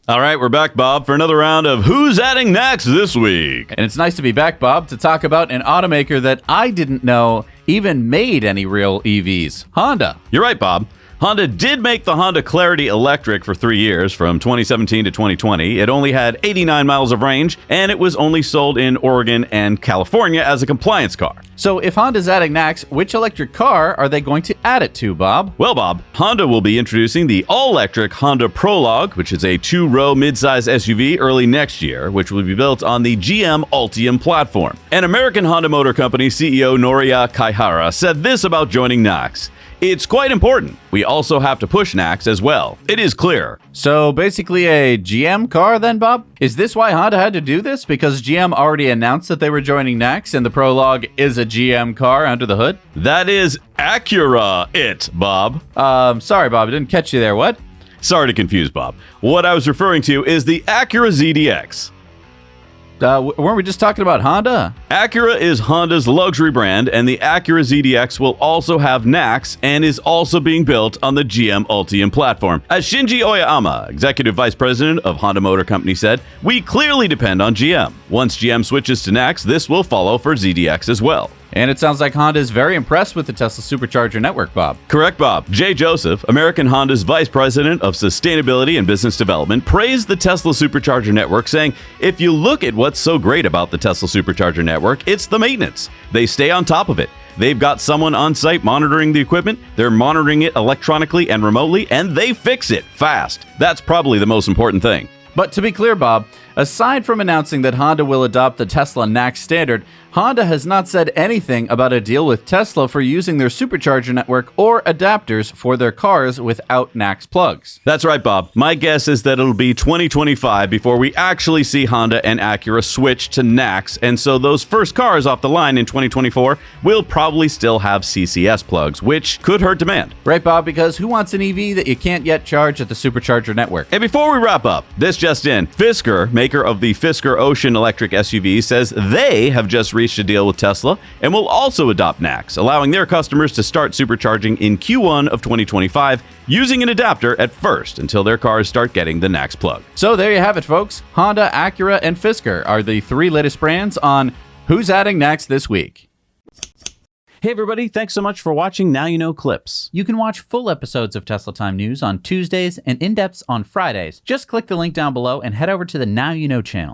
All right, we're back, Bob, for another round of Who's Adding Next this week. And it's nice to be back, Bob, to talk about an automaker that I didn't know even made any real EVs, Honda. You're right, Bob. Honda did make the Honda Clarity Electric for 3 years, from 2017 to 2020. It only had 89 miles of range, and it was only sold in Oregon and California as a compliance car. So if Honda's adding next, which electric car are they going to add it to, Bob? Well, Bob, Honda will be introducing the all-electric Honda Prologue, which is a 2-row midsize SUV, early next year, which will be built on the GM Ultium platform. And American Honda Motor Company CEO Noriya Kaihara said this about joining NACS. It's quite important. We also have to push NACS as well. It is clear. So basically a GM car then, Bob? Is this why Honda had to do this? Because GM already announced that they were joining NACS and the Prologue is a GM car under the hood? That is Acura, Bob. Sorry, Bob, I didn't catch you there. What? Sorry to confuse, Bob. What I was referring to is the Acura ZDX. Weren't we just talking about Honda? Acura is Honda's luxury brand, and the Acura ZDX will also have NACS and is also being built on the GM Ultium platform. As Shinji Oyama, Executive Vice President of Honda Motor Company, said, "We clearly depend on GM. Once GM switches to NACS, this will follow for ZDX as well." And it sounds like Honda is very impressed with the Tesla Supercharger network, Bob. Correct, Bob. Jay Joseph, American Honda's Vice President of Sustainability and Business Development, praised the Tesla Supercharger network, saying, "If you look at what's so great about the Tesla Supercharger network, it's the maintenance. They stay on top of it. They've got someone on site monitoring the equipment, they're monitoring it electronically and remotely, and they fix it fast. That's probably the most important thing." But to be clear, Bob, aside from announcing that Honda will adopt the Tesla NACS standard, Honda has not said anything about a deal with Tesla for using their supercharger network or adapters for their cars without NACS plugs. That's right, Bob. My guess is that it'll be 2025 before we actually see Honda and Acura switch to NACS, and so those first cars off the line in 2024 will probably still have CCS plugs, which could hurt demand. Right, Bob, because who wants an EV that you can't yet charge at the supercharger network? And before we wrap up, this just in, Fisker, maker of the Fisker Ocean electric SUV, says they have just reached a deal with Tesla and will also adopt NACS, allowing their customers to start supercharging in Q1 of 2025 using an adapter at first until their cars start getting the NACS plug. So there you have it, folks. Honda, Acura, and Fisker are the 3 latest brands on Who's Adding NACS this week. Hey everybody, thanks so much for watching Now You Know Clips. You can watch full episodes of Tesla Time News on Tuesdays and in-depths on Fridays. Just click the link down below and head over to the Now You Know channel.